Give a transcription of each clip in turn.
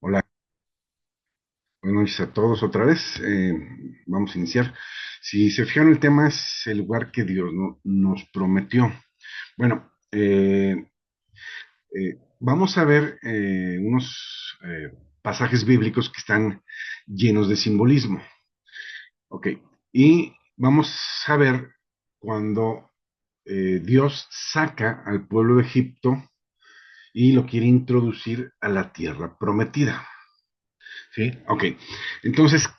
Hola, buenas noches a todos otra vez. Vamos a iniciar. Si se fijan, el tema es el lugar que Dios nos prometió. Bueno, vamos a ver unos pasajes bíblicos que están llenos de simbolismo. Ok, y vamos a ver cuando Dios saca al pueblo de Egipto y lo quiere introducir a la tierra prometida. ¿Sí? Ok. Entonces,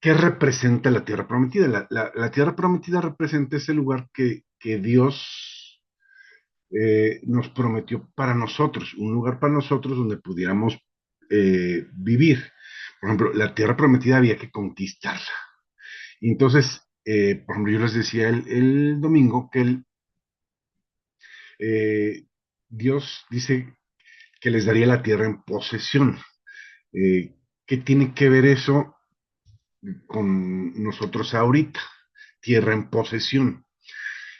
¿qué representa la tierra prometida? La tierra prometida representa ese lugar que Dios nos prometió para nosotros, un lugar para nosotros donde pudiéramos vivir. Por ejemplo, la tierra prometida había que conquistarla. Y entonces, por ejemplo, yo les decía el domingo que eh, Dios dice que les daría la tierra en posesión. Eh, ¿Qué tiene que ver eso con nosotros ahorita? Tierra en posesión.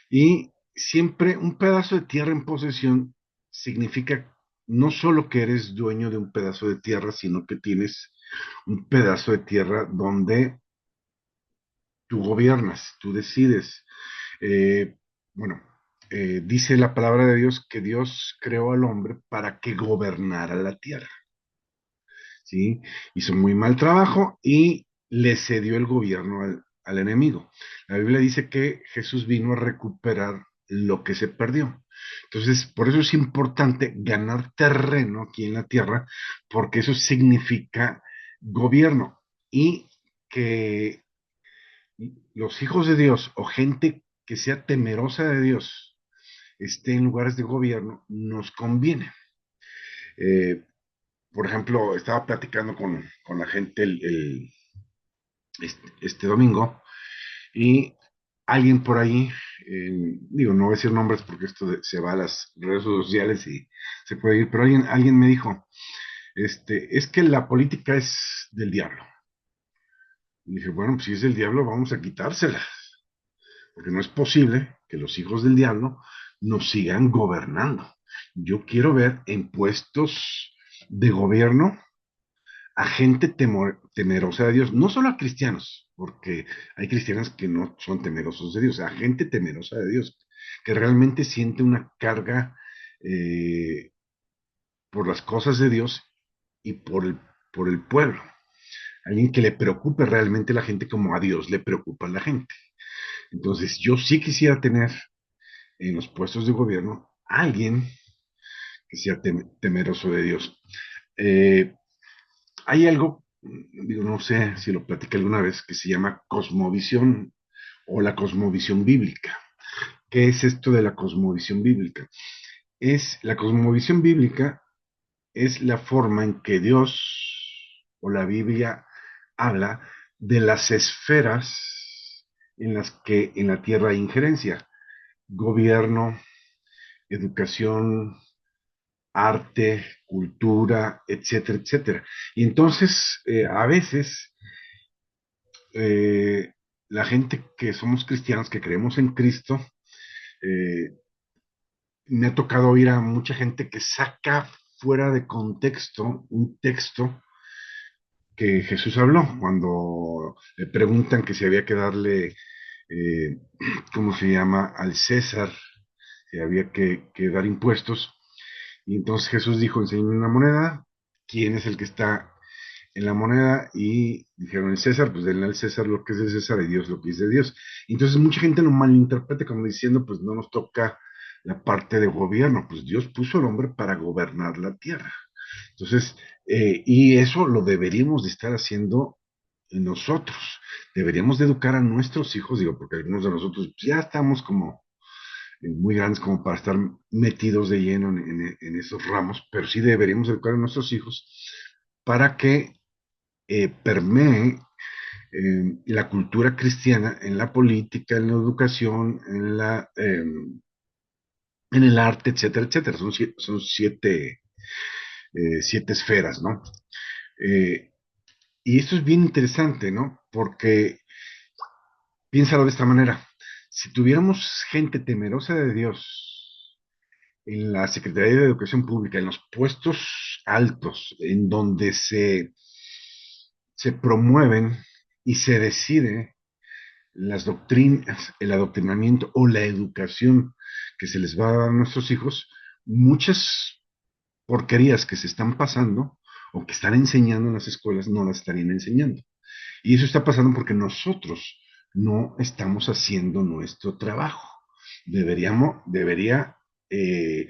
Y siempre un pedazo de tierra en posesión significa no solo que eres dueño de un pedazo de tierra, sino que tienes un pedazo de tierra donde tú gobiernas, tú decides. Eh, bueno, dice la palabra de Dios que Dios creó al hombre para que gobernara la tierra, ¿sí? Hizo muy mal trabajo y le cedió el gobierno al enemigo. La Biblia dice que Jesús vino a recuperar lo que se perdió. Entonces, por eso es importante ganar terreno aquí en la tierra, porque eso significa gobierno y que los hijos de Dios o gente que sea temerosa de Dios esté en lugares de gobierno, nos conviene. Eh, por ejemplo, estaba platicando con la gente este domingo y alguien por ahí, digo, no voy a decir nombres porque se va a las redes sociales y se puede ir, pero alguien me dijo, es que la política es del diablo. Y dije, bueno, pues si es del diablo, vamos a quitársela, porque no es posible que los hijos del diablo nos sigan gobernando. Yo quiero ver en puestos de gobierno a gente temerosa de Dios, no solo a cristianos, porque hay cristianos que no son temerosos de Dios, a gente temerosa de Dios, que realmente siente una carga eh, por las cosas de Dios y por el pueblo. Alguien que le preocupe realmente la gente como a Dios le preocupa a la gente. Entonces, yo sí quisiera tener en los puestos de gobierno a alguien que sea temeroso de Dios. Eh, Hay algo, digo, no sé si lo platicé alguna vez, que se llama cosmovisión o la cosmovisión bíblica. ¿Qué es esto de la cosmovisión bíblica? La cosmovisión bíblica es la forma en que Dios o la Biblia habla de las esferas en las que en la tierra hay injerencia: gobierno, educación, arte, cultura, etcétera, etcétera. Y entonces, a veces, eh, la gente que somos cristianos, que creemos en Cristo, eh, me ha tocado oír a mucha gente que saca fuera de contexto un texto que Jesús habló cuando le preguntan que si había que darle, eh, ¿cómo se llama?, al César, si había que dar impuestos. Y entonces Jesús dijo, enséñame una moneda, ¿quién es el que está en la moneda? Y dijeron, el César, pues denle al César lo que es de César y Dios lo que es de Dios. Entonces mucha gente lo malinterpreta como diciendo, pues no nos toca la parte de gobierno, pues Dios puso al hombre para gobernar la tierra. Entonces, y eso lo deberíamos de estar haciendo nosotros. Deberíamos de educar a nuestros hijos, digo, porque algunos de nosotros pues, ya estamos como muy grandes como para estar metidos de lleno en esos ramos, pero sí deberíamos educar a nuestros hijos para que permee la cultura cristiana en la política, en la educación, en el arte, etcétera, etcétera. Son siete esferas, ¿no? Eh, y esto es bien interesante, ¿no? Porque piénsalo de esta manera. Si tuviéramos gente temerosa de Dios en la Secretaría de Educación Pública, en los puestos altos, en donde se promueven y se decide las doctrinas, el adoctrinamiento o la educación que se les va a dar a nuestros hijos, muchas porquerías que se están pasando o que están enseñando en las escuelas no las estarían enseñando. Y eso está pasando porque nosotros no estamos haciendo nuestro trabajo. Debería eh,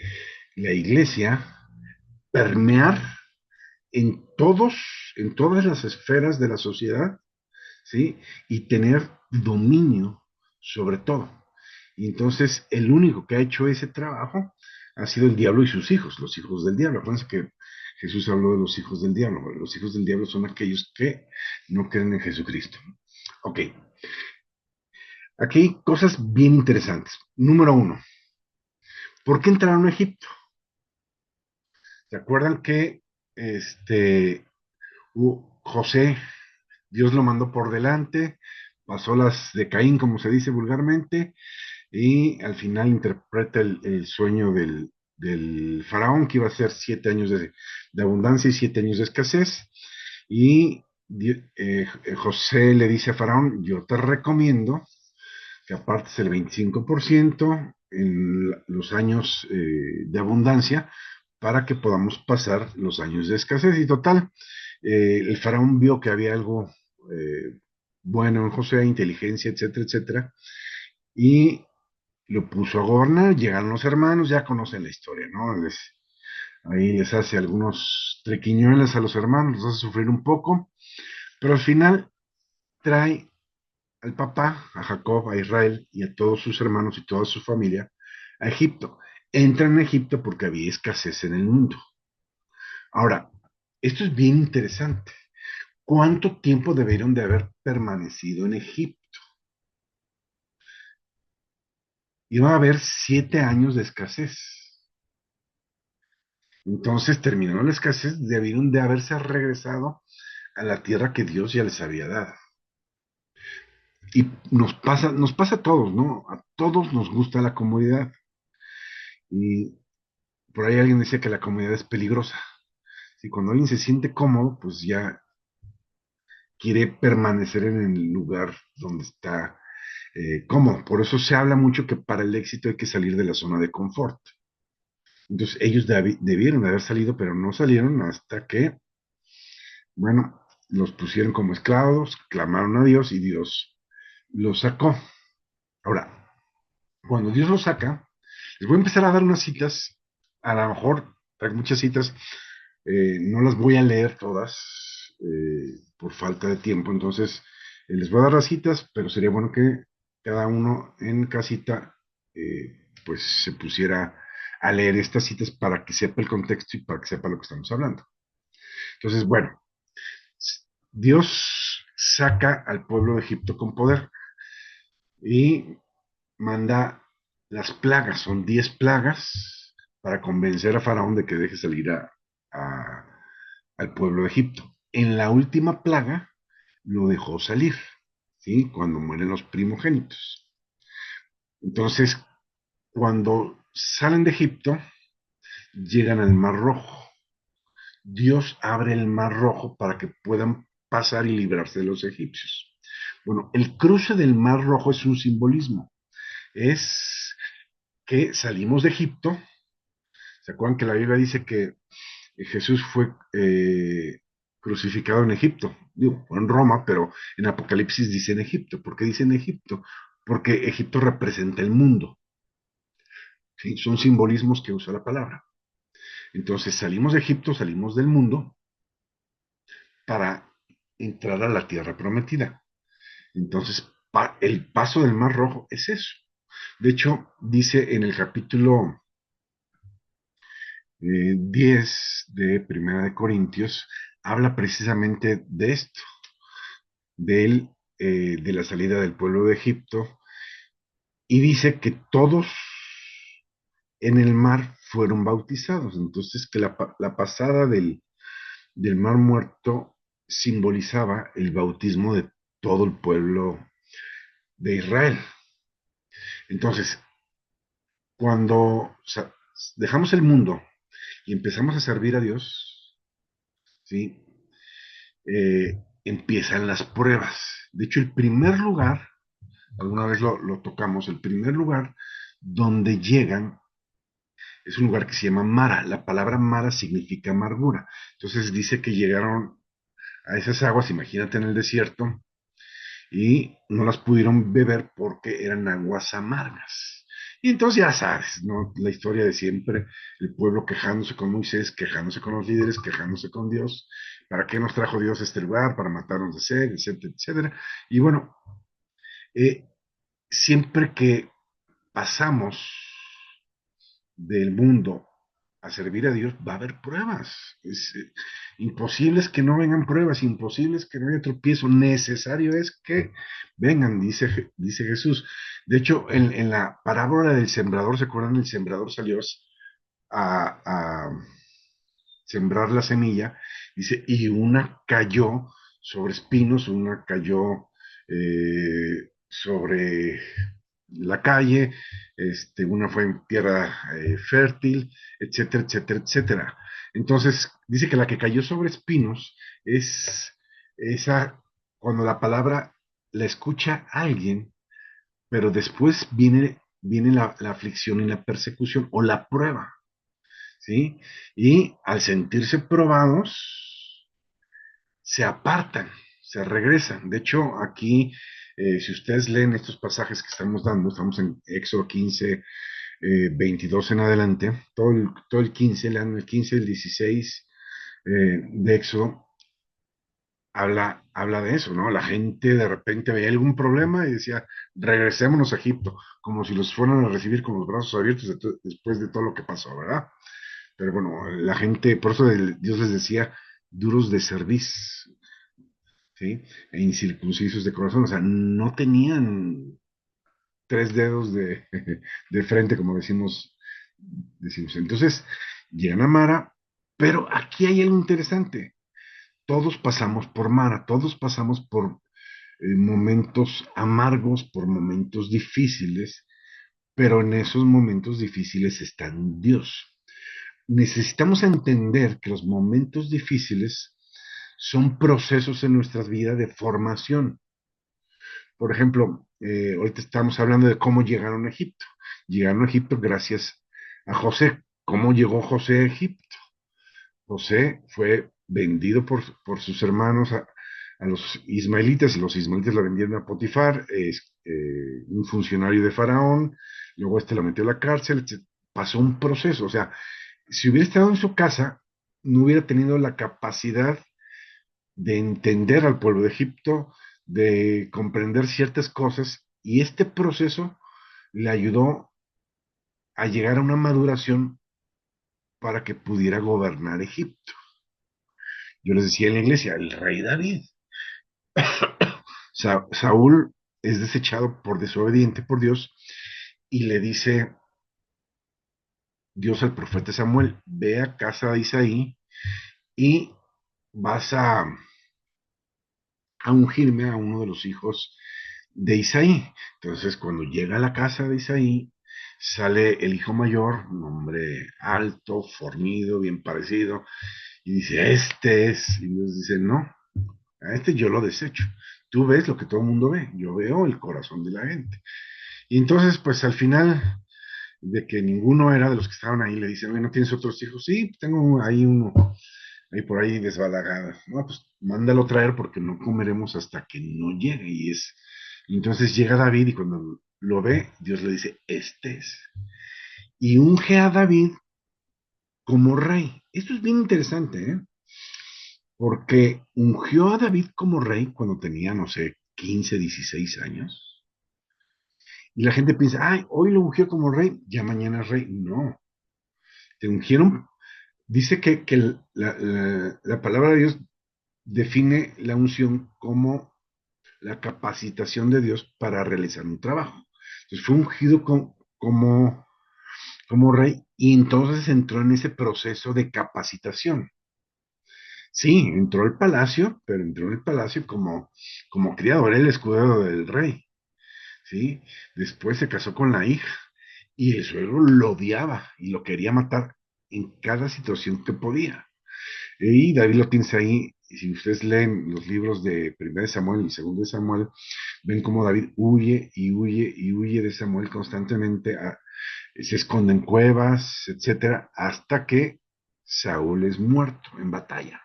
la iglesia permear en todos, en todas las esferas de la sociedad, ¿sí? Y tener dominio sobre todo. Y entonces el único que ha hecho ese trabajo ha sido el diablo y sus hijos, los hijos del diablo. Acuérdense que Jesús habló de los hijos del diablo. Los hijos del diablo son aquellos que no creen en Jesucristo. Ok, aquí hay cosas bien interesantes. Número uno, ¿por qué entraron a Egipto? ¿Se acuerdan que este, José, Dios lo mandó por delante, pasó las de Caín, como se dice vulgarmente, y al final interpreta el sueño del faraón, que iba a ser 7 años de abundancia y 7 años de escasez, y José le dice a faraón, yo te recomiendo que apartes el 25% en los años de abundancia para que podamos pasar los años de escasez. Y total, el faraón vio que había algo bueno en José, inteligencia, etcétera, etcétera, y lo puso a gobernar. Llegaron los hermanos, ya conocen la historia, ¿no? Ahí les hace algunos trequiñuelas a los hermanos, los hace sufrir un poco, pero al final trae al papá, a Jacob, a Israel y a todos sus hermanos y toda su familia a Egipto. Entran a Egipto porque había escasez en el mundo. Ahora, esto es bien interesante. ¿Cuánto tiempo debieron de haber permanecido en Egipto? Iba a haber 7 años de escasez. Entonces, terminó la escasez, debieron de haberse regresado a la tierra que Dios ya les había dado. Y nos pasa a todos, ¿no? A todos nos gusta la comodidad. Y por ahí alguien decía que la comodidad es peligrosa. Si cuando alguien se siente cómodo, pues ya quiere permanecer en el lugar donde está cómodo. Por eso se habla mucho que para el éxito hay que salir de la zona de confort. Entonces ellos debieron de haber salido, pero no salieron hasta que, bueno, los pusieron como esclavos, clamaron a Dios y Dios los sacó. Ahora, cuando Dios los saca, les voy a empezar a dar unas citas, a lo mejor hay muchas citas, no las voy a leer todas por falta de tiempo, entonces les voy a dar las citas, pero sería bueno que cada uno en casita pues se pusiera a leer estas citas para que sepa el contexto y para que sepa lo que estamos hablando. Entonces, bueno, Dios saca al pueblo de Egipto con poder y manda las plagas, son 10 plagas para convencer a Faraón de que deje salir a, al pueblo de Egipto. En la última plaga lo dejó salir, ¿sí? Cuando mueren los primogénitos. Entonces, cuando salen de Egipto, llegan al Mar Rojo. Dios abre el Mar Rojo para que puedan pasar y librarse de los egipcios. Bueno, el cruce del Mar Rojo es un simbolismo. Es que salimos de Egipto. ¿Se acuerdan que la Biblia dice que Jesús fue crucificado en Egipto? Digo, fue en Roma, pero en Apocalipsis dice en Egipto. ¿Por qué dice en Egipto? Porque Egipto representa el mundo. ¿Sí? Son simbolismos que usa la palabra. Entonces salimos de Egipto, salimos del mundo para entrar a la tierra prometida. Entonces, el paso del Mar Rojo es eso. De hecho, dice en el capítulo 10 de Primera de Corintios, habla precisamente de esto, de la salida del pueblo de Egipto, y dice que todos en el mar fueron bautizados. Entonces, que la pasada del mar muerto simbolizaba el bautismo de todo el pueblo de Israel. Entonces, cuando dejamos el mundo y empezamos a servir a Dios, ¿sí? Empiezan las pruebas. De hecho, el primer lugar, alguna vez lo tocamos, el primer lugar donde llegan es un lugar que se llama Mara. La palabra Mara significa amargura. Entonces dice que llegaron a esas aguas, imagínate en el desierto, y no las pudieron beber porque eran aguas amargas. Y entonces ya sabes, ¿no? La historia de siempre, el pueblo quejándose con Moisés, quejándose con los líderes, quejándose con Dios. ¿Para qué nos trajo Dios a este lugar? Para matarnos de sed, etcétera, etcétera. Y bueno, eh, siempre que pasamos del mundo a servir a Dios, va a haber pruebas. Imposible es que no vengan pruebas, imposible es que no haya tropiezo, necesario es que vengan, dice Jesús. De hecho, en la parábola del sembrador, ¿se acuerdan? El sembrador salió a sembrar la semilla, dice, y una cayó sobre espinos, una cayó sobre la calle, una fue en tierra fértil, etcétera, etcétera, etcétera. Entonces, dice que la que cayó sobre espinos es esa, cuando la palabra la escucha alguien, pero después viene la aflicción y la persecución o la prueba, ¿sí? Y al sentirse probados, se apartan, se regresan. De hecho, aquí, si ustedes leen estos pasajes que estamos dando, estamos en Éxodo 15, 22 en adelante, todo el 15, lean el 15, el 16 de Éxodo, habla de eso, ¿no? La gente de repente veía algún problema y decía, regresémonos a Egipto, como si los fueran a recibir con los brazos abiertos después de todo lo que pasó, ¿verdad? Pero bueno, la gente, por eso Dios les decía, duros de cerviz, ¿sí? E incircuncisos de corazón, o sea, no tenían tres dedos de frente, como decimos. Entonces, llegan a Mara, pero aquí hay algo interesante. Todos pasamos por Mara, todos pasamos por momentos amargos, por momentos difíciles, pero en esos momentos difíciles está Dios. Necesitamos entender que los momentos difíciles son procesos en nuestras vidas de formación. Por ejemplo, ahorita estamos hablando de cómo llegaron a Egipto. Llegaron a Egipto gracias a José. ¿Cómo llegó José a Egipto? José fue vendido por sus hermanos a los ismaelitas lo vendieron a Potifar, un funcionario de Faraón, luego lo metió a la cárcel, pasó un proceso, o sea, si hubiera estado en su casa, no hubiera tenido la capacidad de entender al pueblo de Egipto, de comprender ciertas cosas, y este proceso le ayudó a llegar a una maduración para que pudiera gobernar Egipto. Yo les decía en la iglesia, el rey David. Saúl es desechado por desobediente por Dios y le dice Dios al profeta Samuel, ve a casa de Isaí y vas a ungirme a uno de los hijos de Isaí. Entonces, cuando llega a la casa de Isaí, sale el hijo mayor, un hombre alto, fornido, bien parecido, y dice, este es. Y Dios dice, no, a este yo lo desecho. Tú ves lo que todo el mundo ve, yo veo el corazón de la gente. Y entonces, pues al final de que ninguno era de los que estaban ahí, le dicen, ¿no tienes otros hijos? Sí, tengo ahí uno, ahí por ahí desbalagada. No, pues mándalo traer porque no comeremos hasta que no llegue. Y entonces llega David y cuando lo ve, Dios le dice, este es. Y unge a David como rey. Esto es bien interesante, ¿eh? Porque ungió a David como rey cuando tenía, no sé, 15, 16 años. Y la gente piensa, ay, hoy lo ungió como rey, ya mañana es rey. No, te ungieron. Dice que la palabra de Dios define la unción como la capacitación de Dios para realizar un trabajo. Entonces fue ungido como rey y entonces entró en ese proceso de capacitación. Sí, entró al palacio, pero entró en el palacio como criado, era el escudero del rey, ¿sí? Después se casó con la hija y el suegro lo odiaba y lo quería matar en cada situación que podía. Y David lo tienes ahí, y si ustedes leen los libros de 1 de Samuel y 2 de Samuel, ven cómo David huye y huye y huye de Samuel constantemente, se esconde en cuevas, etcétera, hasta que Saúl es muerto en batalla.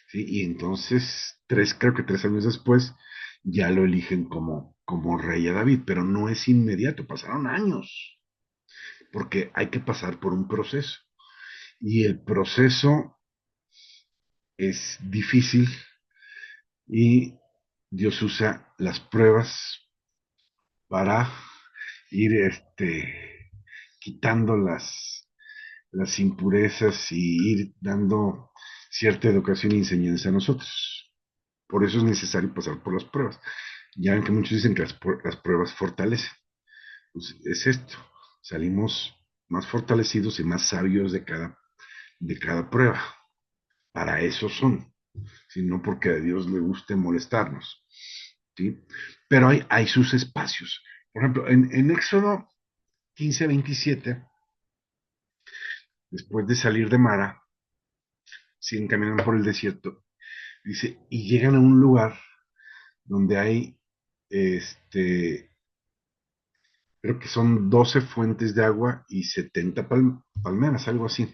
¿Sí? Y entonces, creo que 3 años después, ya lo eligen como rey a David, pero no es inmediato, pasaron años, porque hay que pasar por un proceso. Y el proceso es difícil y Dios usa las pruebas para ir quitando las impurezas y ir dando cierta educación y enseñanza a nosotros. Por eso es necesario pasar por las pruebas. Ya ven que muchos dicen que las pruebas fortalecen. Pues es esto. Salimos más fortalecidos y más sabios de cada prueba. Para eso son, sino porque a Dios le guste molestarnos. ¿Sí? Pero hay sus espacios. Por ejemplo, en Éxodo 15:27, después de salir de Mara, siguen caminando por el desierto, dice, y llegan a un lugar donde hay, creo que son 12 fuentes de agua y 70 palmeras, algo así.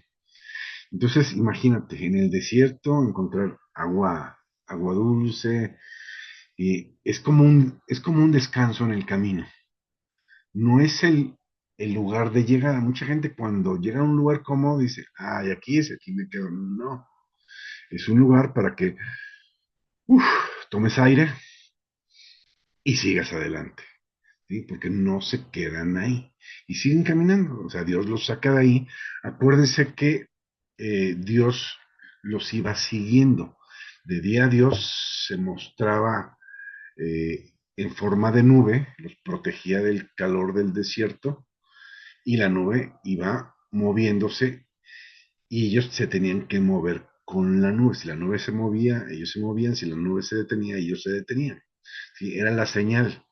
Entonces, imagínate, en el desierto encontrar agua dulce, y es como un descanso en el camino. No es el lugar de llegada. Mucha gente cuando llega a un lugar cómodo dice, ay, aquí me quedo. No, es un lugar para que uf, tomes aire y sigas adelante, ¿sí? Porque no se quedan ahí y siguen caminando. O sea, Dios los saca de ahí. Acuérdense que Dios los iba siguiendo. De día Dios se mostraba en forma de nube, los protegía del calor del desierto y la nube iba moviéndose y ellos se tenían que mover con la nube. Si la nube se movía, ellos se movían, si la nube se detenía, ellos se detenían. ¿Sí? Era la señal.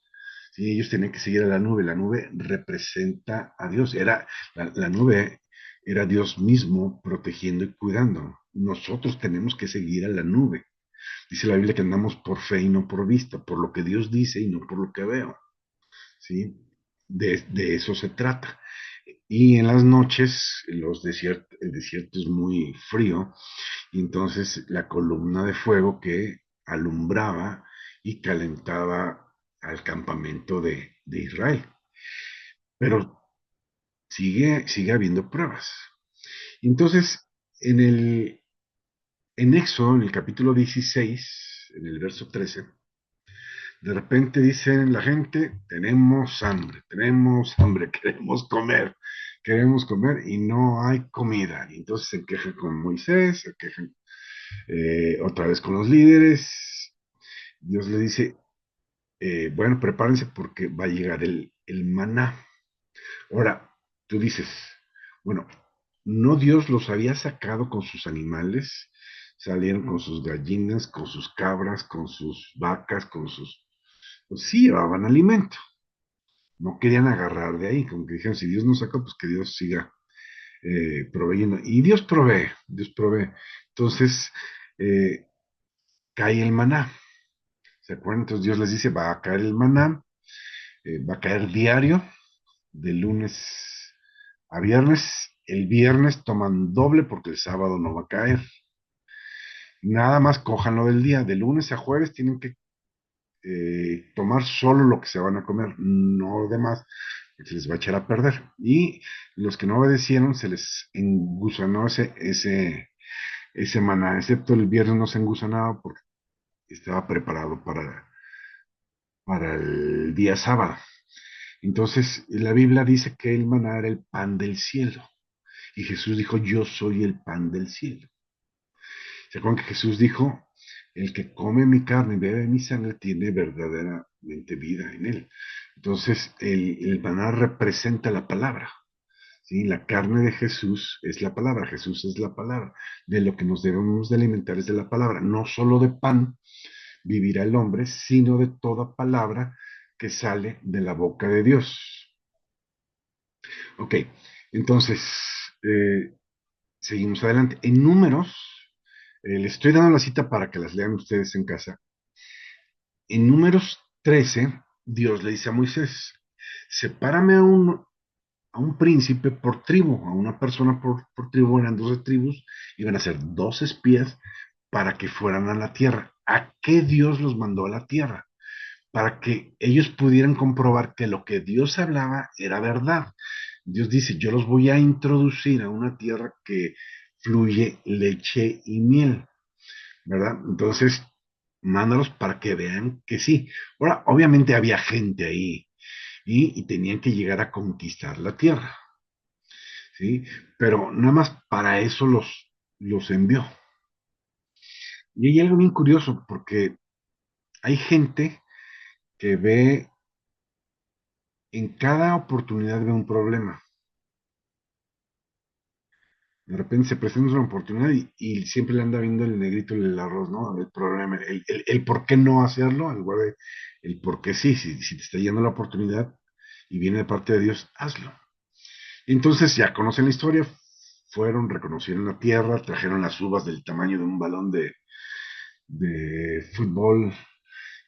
¿Sí? Ellos tenían que seguir a la nube representa a Dios, la nube era Dios mismo protegiendo y cuidando. Nosotros tenemos que seguir a la nube. Dice la Biblia que andamos por fe y no por vista, por lo que Dios dice y no por lo que veo. ¿Sí? De eso se trata. Y en las noches, el desierto es muy frío, y entonces la columna de fuego que alumbraba y calentaba al campamento de Israel. Pero sigue habiendo pruebas. Entonces, en en Éxodo, en el capítulo 16, en el verso 13, de repente dicen la gente, tenemos hambre, queremos comer y no hay comida. Y entonces se quejan con Moisés, se quejan otra vez con los líderes. Dios le dice, bueno, prepárense porque va a llegar el maná. Ahora, tú dices, bueno, ¿no Dios los había sacado con sus animales? Salieron con sus gallinas, con sus cabras, con sus vacas, pues sí, llevaban alimento. No querían agarrar de ahí, como que dijeron, si Dios nos saca, pues que Dios siga proveyendo. Y Dios provee, Dios provee. Entonces, eh, cae el maná. ¿Se acuerdan? Entonces Dios les dice, va a caer el maná, va a caer diario, de lunes a viernes. El viernes toman doble porque el sábado no va a caer. Nada más cojan del día. De lunes a jueves tienen que tomar solo lo que se van a comer, no demás, se les va a echar a perder. Y los que no obedecieron se les engusanó ese maná, excepto el viernes no se engusanaba porque estaba preparado para el día sábado. Entonces, la Biblia dice que el maná era el pan del cielo. Y Jesús dijo, yo soy el pan del cielo. ¿Se acuerdan que Jesús dijo, el que come mi carne y bebe mi sangre tiene verdaderamente vida en él? Entonces, el maná representa la palabra. ¿Sí? La carne de Jesús es la palabra, Jesús es la palabra. De lo que nos debemos de alimentar es de la palabra. No solo de pan vivirá el hombre, sino de toda palabra que sale de la boca de Dios. Ok, entonces, seguimos adelante. En Números Les estoy dando la cita para que las lean ustedes en casa. En Números 13, Dios le dice a Moisés, sepárame a un príncipe por tribu, a una persona por tribu, eran 12 tribus, iban a ser 12 espías para que fueran a la tierra. ¿A qué Dios los mandó a la tierra? Para que ellos pudieran comprobar que lo que Dios hablaba era verdad. Dios dice, yo los voy a introducir a una tierra que fluye leche y miel, ¿verdad? Entonces, mándalos para que vean que sí. Ahora, obviamente había gente ahí y tenían que llegar a conquistar la tierra, ¿sí? Pero nada más para eso los envió. Y hay algo bien curioso, porque hay gente que ve, en cada oportunidad ve un problema. De repente se presenta una oportunidad y siempre le anda viendo el negrito en el arroz, ¿no? El problema, el por qué no hacerlo, en lugar de el por qué sí, si te está yendo la oportunidad y viene de parte de Dios, hazlo. Y entonces ya conocen la historia, fueron, reconocieron la tierra, trajeron las uvas del tamaño de un balón de fútbol.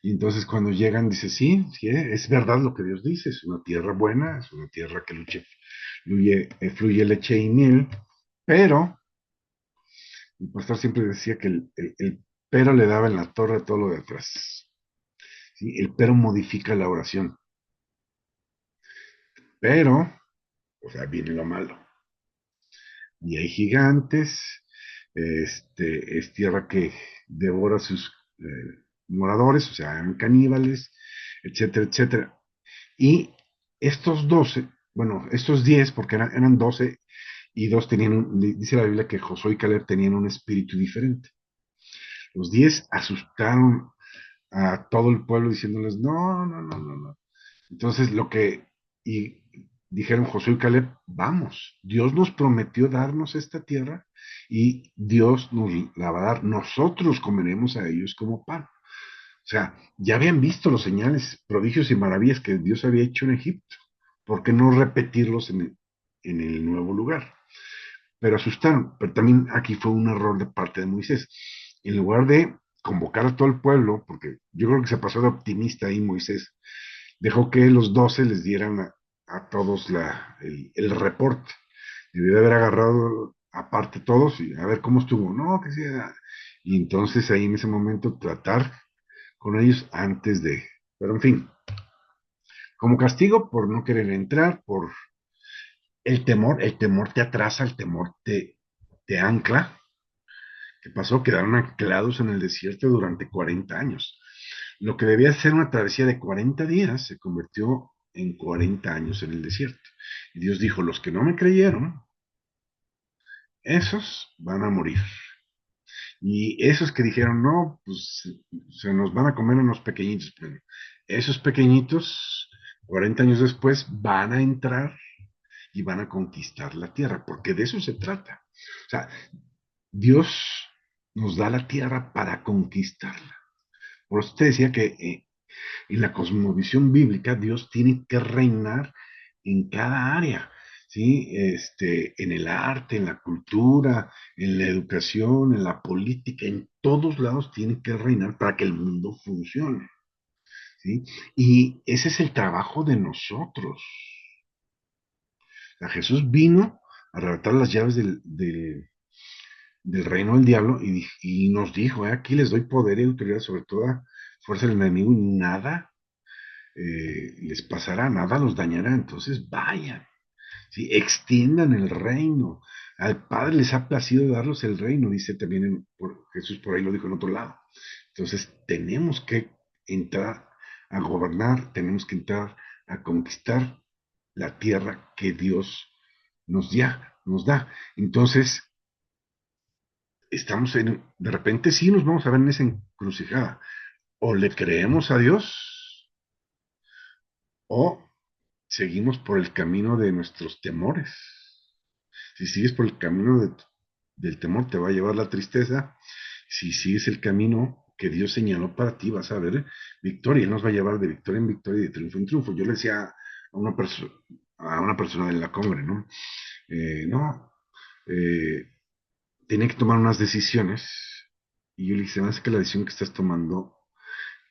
Y entonces cuando llegan, dice, sí, sí, es verdad lo que Dios dice, es una tierra buena, es una tierra que fluye leche y miel, pero el pastor siempre decía que el pero le daba en la torre a todo lo de atrás. ¿Sí? El pero modifica la oración, pero, o sea, viene lo malo. Y hay gigantes, es tierra que devora a sus moradores, o sea, eran caníbales, etcétera, etcétera. Y estos 12, bueno, estos 10, porque eran 12, y dos tenían, dice la Biblia que Josué y Caleb tenían un espíritu diferente. Los 10 asustaron a todo el pueblo diciéndoles, no, no, no, no, no. Entonces y dijeron Josué y Caleb, vamos, Dios nos prometió darnos esta tierra y Dios nos la va a dar, nosotros comeremos a ellos como pan. O sea, ya habían visto los señales, prodigios y maravillas que Dios había hecho en Egipto. ¿Por qué no repetirlos en el nuevo lugar? Pero asustaron. Pero también aquí fue un error de parte de Moisés. En lugar de convocar a todo el pueblo, porque yo creo que se pasó de optimista ahí Moisés, dejó que los 12 les dieran a todos el reporte. Debió de haber agarrado aparte todos y a ver cómo estuvo. No, que sea. Y entonces ahí en ese momento tratar con ellos antes de. Pero en fin, como castigo por no querer entrar, por el temor te atrasa, el temor te ancla. ¿Qué pasó? Quedaron anclados en el desierto durante 40 años. Lo que debía ser una travesía de 40 días se convirtió en 40 años en el desierto. Y Dios dijo, los que no me creyeron, esos van a morir. Y esos que dijeron, no, pues se nos van a comer unos pequeñitos. Bueno, esos pequeñitos, 40 años después, van a entrar y van a conquistar la tierra, porque de eso se trata. O sea, Dios nos da la tierra para conquistarla. Por eso te decía que en la cosmovisión bíblica Dios tiene que reinar en cada área, ¿sí? En el arte, en la cultura, en la educación, en la política, en todos lados tiene que reinar para que el mundo funcione, ¿sí? Y ese es el trabajo de nosotros. O sea, Jesús vino a arrebatar las llaves del reino del diablo y nos dijo, aquí les doy poder y autoridad sobre toda fuerza del enemigo y nada les pasará, nada los dañará. Entonces vayan, ¿sí? Extiendan el reino. Al Padre les ha placido darlos el reino, dice también Jesús por ahí lo dijo en otro lado. Entonces tenemos que entrar a gobernar, tenemos que entrar a conquistar la tierra que Dios nos da. Entonces, de repente sí nos vamos a ver en esa encrucijada. O le creemos a Dios o seguimos por el camino de nuestros temores. Si sigues por el camino del temor, te va a llevar la tristeza. Si sigues el camino que Dios señaló para ti, vas a ver victoria. Él nos va a llevar de victoria en victoria y de triunfo en triunfo. Yo le decía a una persona de la congre, ¿no? No, tenía que tomar unas decisiones Y yo le dije, se me hace que la decisión que estás tomando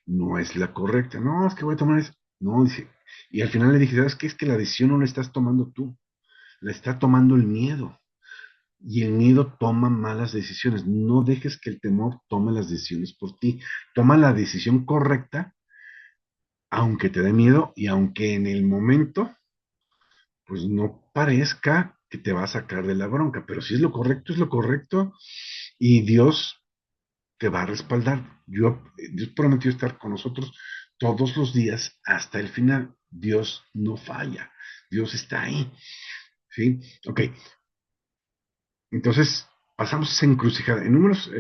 no es la correcta. No, es que voy a tomar eso. No, dice. Y al final le dije, ¿sabes qué? Es que la decisión no la estás tomando tú, la está tomando el miedo. Y el miedo toma malas decisiones. No dejes que el temor tome las decisiones por ti. Toma la decisión correcta, aunque te dé miedo y aunque en el momento, pues no parezca que te va a sacar de la bronca. Pero si es lo correcto y Dios te va a respaldar. Dios prometió estar con nosotros todos los días hasta el final. Dios no falla. Dios está ahí. ¿Sí? Ok. Entonces, pasamos esa encrucijada. En números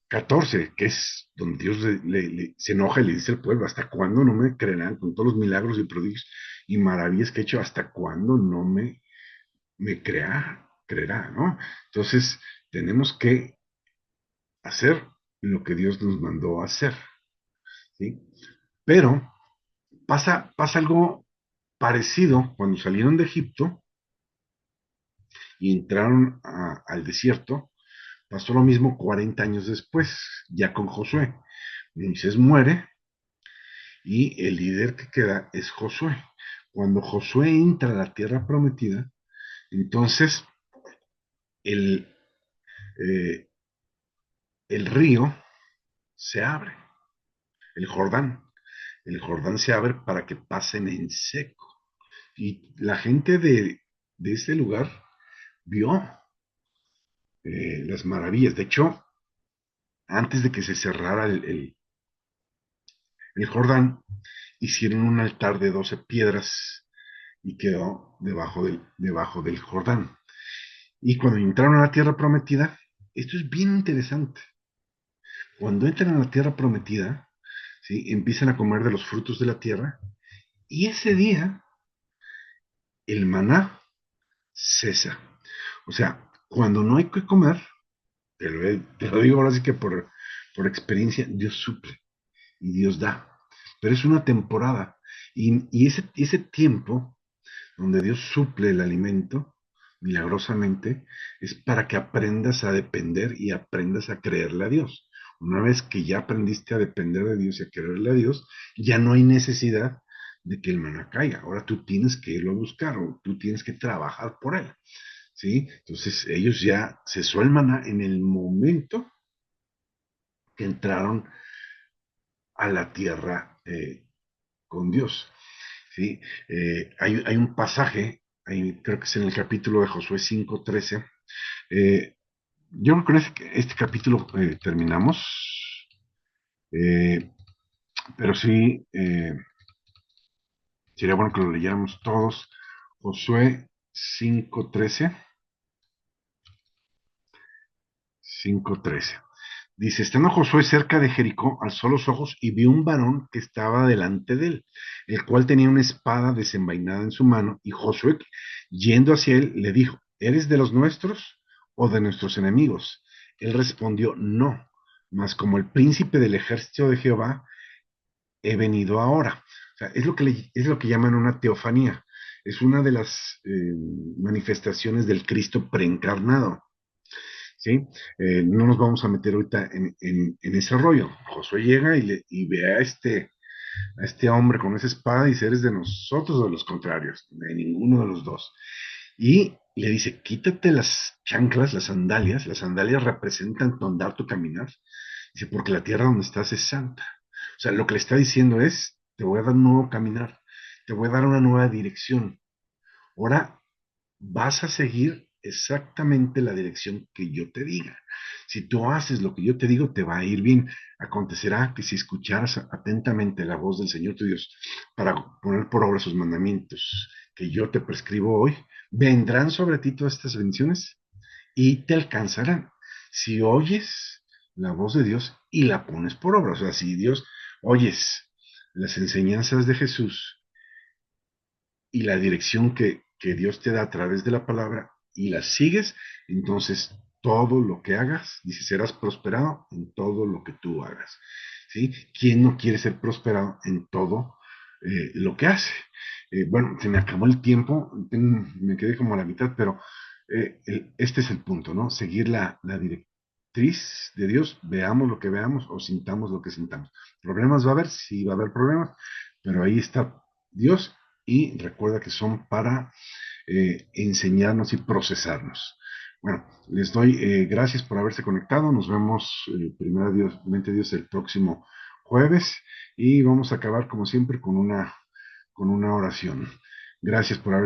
14, que es donde Dios se enoja y le dice al pueblo, ¿hasta cuándo no me creerán con todos los milagros y prodigios y maravillas que he hecho? ¿Hasta cuándo no creerá, ¿no? Entonces, tenemos que hacer lo que Dios nos mandó a hacer, ¿sí? Pero pasa algo parecido cuando salieron de Egipto y entraron al desierto. Pasó lo mismo 40 años después, ya con Josué. Moisés muere y el líder que queda es Josué. Cuando Josué entra a la tierra prometida, entonces el, eh, el río se abre, el Jordán. El Jordán se abre para que pasen en seco. Y la gente de ese lugar vio las maravillas. De hecho, antes de que se cerrara el Jordán, hicieron un altar de 12 piedras y quedó debajo del Jordán. Y cuando entraron a la tierra prometida, esto es bien interesante. Cuando entran a la tierra prometida, ¿sí? Empiezan a comer de los frutos de la tierra y ese día el maná cesa. O sea, cuando no hay que comer, te lo digo ahora sí que por experiencia, Dios suple y Dios da. Pero es una temporada. Y ese tiempo donde Dios suple el alimento milagrosamente es para que aprendas a depender y aprendas a creerle a Dios. Una vez que ya aprendiste a depender de Dios y a creerle a Dios, ya no hay necesidad de que el maná caiga. Ahora tú tienes que irlo a buscar o tú tienes que trabajar por él. ¿Sí? Entonces ellos ya cesó el maná en el momento que entraron a la tierra con Dios. ¿Sí? Hay un pasaje, creo que es en el capítulo de Josué 5:13. Eh, yo creo que con este capítulo terminamos, eh, pero sí sería bueno que lo leyéramos todos. Josué 5:13. Dice, estando Josué cerca de Jericó, alzó los ojos y vio un varón que estaba delante de él, el cual tenía una espada desenvainada en su mano, y Josué, yendo hacia él, le dijo, ¿eres de los nuestros o de nuestros enemigos? Él respondió, no, mas como el príncipe del ejército de Jehová, he venido ahora. O sea, es lo que llaman una teofanía. Es una de las manifestaciones del Cristo preencarnado. ¿Sí? No nos vamos a meter ahorita en ese rollo. Josué llega y ve a este hombre con esa espada y dice, ¿eres de nosotros o de los contrarios? De ninguno de los dos. Y le dice, quítate las chanclas, las sandalias representan tu andar, tu caminar. Dice, porque la tierra donde estás es santa. O sea, lo que le está diciendo es, te voy a dar un nuevo caminar, te voy a dar una nueva dirección. Ahora vas a seguir exactamente la dirección que yo te diga. Si tú haces lo que yo te digo, te va a ir bien. Acontecerá que si escucharas atentamente la voz del Señor tu Dios para poner por obra sus mandamientos que yo te prescribo hoy, vendrán sobre ti todas estas bendiciones y te alcanzarán. Si oyes la voz de Dios y la pones por obra, o sea, si Dios oyes las enseñanzas de Jesús y la dirección que Dios te da a través de la palabra y la sigues, entonces todo lo que hagas, dice, serás prosperado en todo lo que tú hagas. ¿Sí? ¿Quién no quiere ser prosperado en todo lo que hace? Bueno, se me acabó el tiempo, me quedé como a la mitad, pero este es el punto, ¿no? Seguir la directriz directriz de Dios, veamos lo que veamos o sintamos lo que sintamos. Problemas va a haber, sí va a haber problemas, pero ahí está Dios y recuerda que son para enseñarnos y procesarnos. Bueno, les doy gracias por haberse conectado. Nos vemos, primero Dios, mente Dios, el próximo jueves y vamos a acabar como siempre con una oración. Gracias por haber